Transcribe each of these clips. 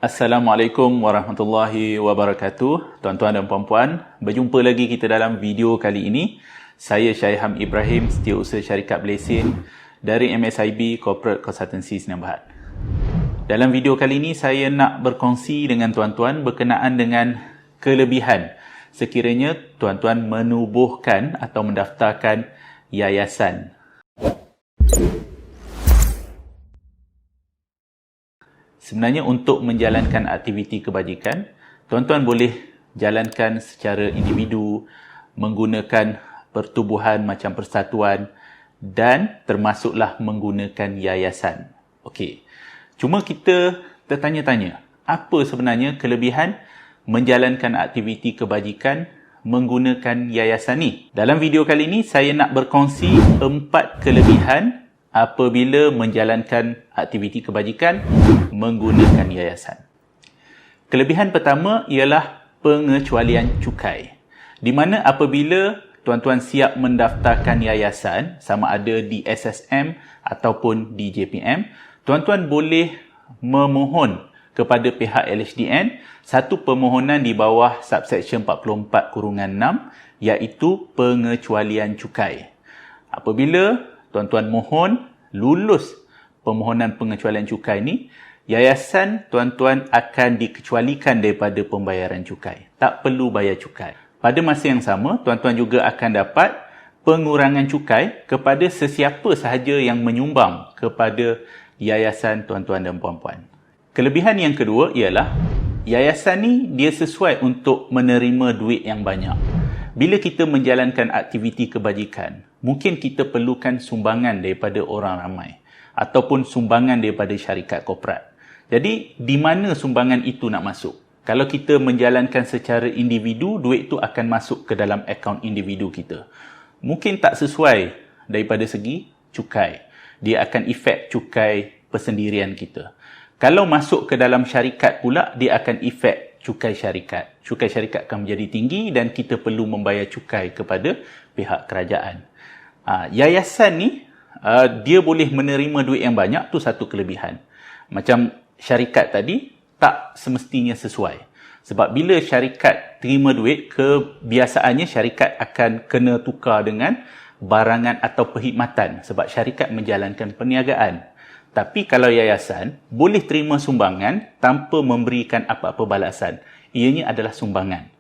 Assalamualaikum warahmatullahi wabarakatuh. Tuan-tuan dan puan-puan, berjumpa lagi kita dalam video kali ini. Saya Syaham Ibrahim, Setiausaha Syarikat Blessing dari MSIB Corporate Consultancy Sdn Bhd. Dalam video kali ini saya nak berkongsi dengan tuan-tuan berkenaan dengan kelebihan sekiranya tuan-tuan menubuhkan atau mendaftarkan yayasan. Sebenarnya untuk menjalankan aktiviti kebajikan, tuan-tuan boleh jalankan secara individu, menggunakan pertubuhan macam persatuan dan termasuklah menggunakan yayasan. Okey. Cuma kita tertanya-tanya, apa sebenarnya kelebihan menjalankan aktiviti kebajikan menggunakan yayasan ni? Dalam video kali ini saya nak berkongsi 4 kelebihan apabila menjalankan aktiviti kebajikan menggunakan yayasan. Kelebihan pertama ialah pengecualian cukai. Di mana apabila tuan-tuan siap mendaftarkan yayasan, sama ada di SSM ataupun di JPM, tuan-tuan boleh memohon kepada pihak LHDN satu permohonan di bawah subsection 44/6 iaitu pengecualian cukai. Apabila tuan-tuan mohon lulus permohonan pengecualian cukai ni, yayasan tuan-tuan akan dikecualikan daripada pembayaran cukai. Tak perlu bayar cukai. Pada masa yang sama, tuan-tuan juga akan dapat pengurangan cukai kepada sesiapa sahaja yang menyumbang kepada yayasan tuan-tuan dan puan-puan. Kelebihan yang kedua ialah yayasan ni dia sesuai untuk menerima duit yang banyak. Bila kita menjalankan aktiviti kebajikan, mungkin kita perlukan sumbangan daripada orang ramai ataupun sumbangan daripada syarikat korporat. Jadi, di mana sumbangan itu nak masuk? Kalau kita menjalankan secara individu, duit itu akan masuk ke dalam akaun individu kita. Mungkin tak sesuai daripada segi cukai. Dia akan efek cukai persendirian kita. Kalau masuk ke dalam syarikat pula, dia akan efek cukai syarikat. Cukai syarikat akan menjadi tinggi dan kita perlu membayar cukai kepada pihak kerajaan. Yayasan ni, dia boleh menerima duit yang banyak, tu satu kelebihan. Macam syarikat tadi, tak semestinya sesuai. Sebab bila syarikat terima duit, kebiasaannya syarikat akan kena tukar dengan barangan atau perkhidmatan. Sebab syarikat menjalankan perniagaan. Tapi kalau yayasan, boleh terima sumbangan tanpa memberikan apa-apa balasan. Ianya adalah sumbangan.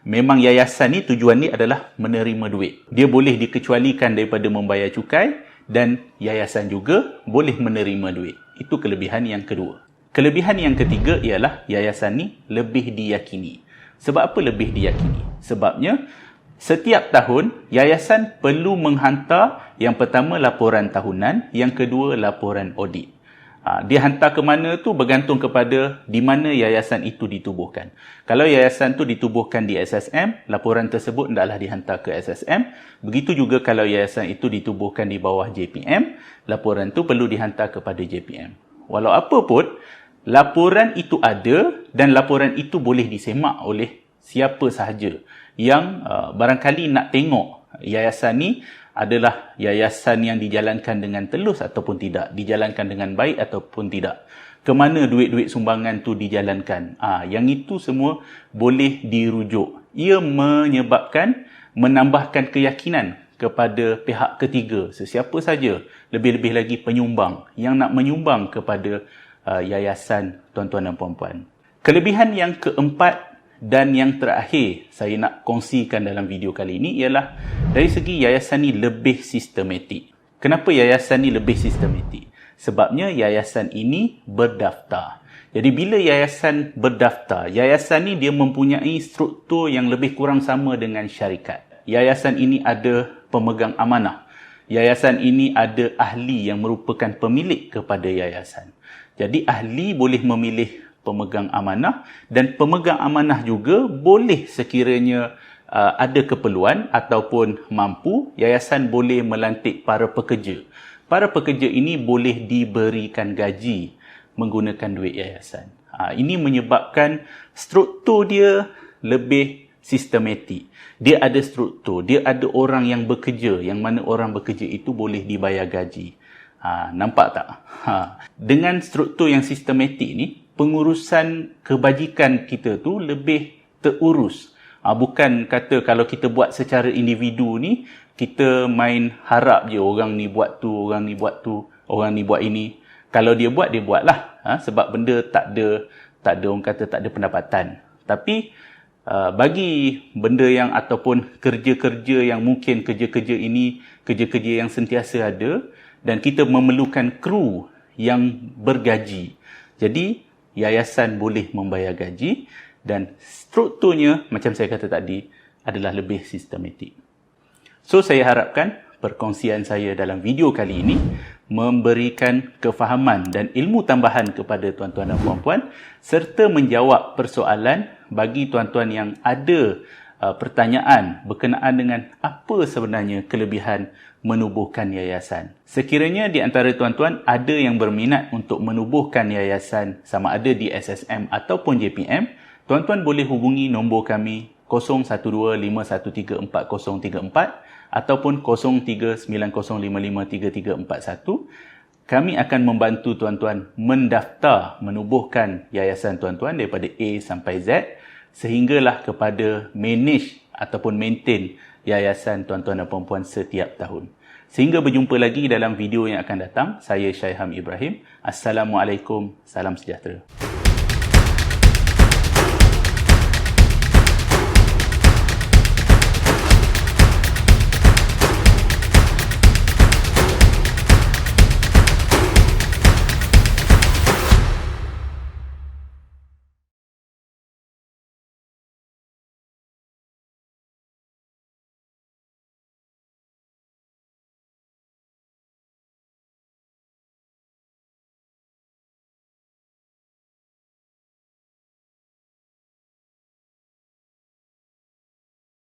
Memang yayasan ni, tujuan ni adalah menerima duit. Dia boleh dikecualikan daripada membayar cukai dan yayasan juga boleh menerima duit. Itu kelebihan yang kedua. Kelebihan yang ketiga ialah yayasan ni lebih diyakini. Sebab apa lebih diyakini? Sebabnya, setiap tahun, yayasan perlu menghantar yang pertama laporan tahunan, yang kedua laporan audit. Dia hantar ke mana tu bergantung kepada di mana yayasan itu ditubuhkan. Kalau yayasan tu ditubuhkan di SSM, laporan tersebut hendaklah dihantar ke SSM. Begitu juga kalau yayasan itu ditubuhkan di bawah JPM, laporan tu perlu dihantar kepada JPM. Walau apa pun, laporan itu ada dan laporan itu boleh disemak oleh siapa sahaja yang barangkali nak tengok yayasan ni adalah yayasan yang dijalankan dengan telus ataupun tidak, dijalankan dengan baik ataupun tidak. Kemana duit-duit sumbangan tu dijalankan. Yang itu semua boleh dirujuk. Ia menambahkan keyakinan kepada pihak ketiga, sesiapa saja, lebih-lebih lagi penyumbang yang nak menyumbang kepada yayasan tuan-tuan dan puan-puan. Kelebihan yang keempat dan yang terakhir saya nak kongsikan dalam video kali ini ialah dari segi yayasan ni lebih sistematik. Kenapa yayasan ni lebih sistematik? Sebabnya yayasan ini berdaftar. Jadi bila yayasan berdaftar, yayasan ni dia mempunyai struktur yang lebih kurang sama dengan syarikat. Yayasan ini ada pemegang amanah. Yayasan ini ada ahli yang merupakan pemilik kepada yayasan. Jadi ahli boleh memilih pemegang amanah dan pemegang amanah juga boleh sekiranya ada keperluan ataupun mampu, yayasan boleh melantik para pekerja. Para pekerja ini boleh diberikan gaji menggunakan duit yayasan. Ini menyebabkan struktur dia lebih sistematik. Dia ada struktur, dia ada orang yang bekerja, yang mana orang bekerja itu boleh dibayar gaji. Nampak tak? Dengan struktur yang sistematik ni, pengurusan kebajikan kita tu lebih terurus. Bukan kata kalau kita buat secara individu ni, kita main harap je orang ni buat tu, orang ni buat tu, orang ni buat ini. Kalau dia buat, dia buatlah. Sebab benda tak ada orang kata tak ada pendapatan. Tapi bagi benda yang ataupun kerja-kerja yang mungkin kerja-kerja ini, kerja-kerja yang sentiasa ada dan kita memerlukan kru yang bergaji. Jadi, yayasan boleh membayar gaji dan strukturnya, macam saya kata tadi, adalah lebih sistematik. So, saya harapkan perkongsian saya dalam video kali ini memberikan kefahaman dan ilmu tambahan kepada tuan-tuan dan puan-puan serta menjawab persoalan bagi tuan-tuan yang ada pertanyaan berkenaan dengan apa sebenarnya kelebihan menubuhkan yayasan. Sekiranya di antara tuan-tuan ada yang berminat untuk menubuhkan yayasan sama ada di SSM ataupun JPM, tuan-tuan boleh hubungi nombor kami 0125134034 ataupun 0390553341. Kami akan membantu tuan-tuan mendaftar, menubuhkan yayasan tuan-tuan daripada A sampai Z sehinggalah kepada manage ataupun maintain yayasan tuan-tuan dan puan-puan setiap tahun. Sehingga berjumpa lagi dalam video yang akan datang. Saya Syaham Ibrahim. Assalamualaikum. Salam sejahtera.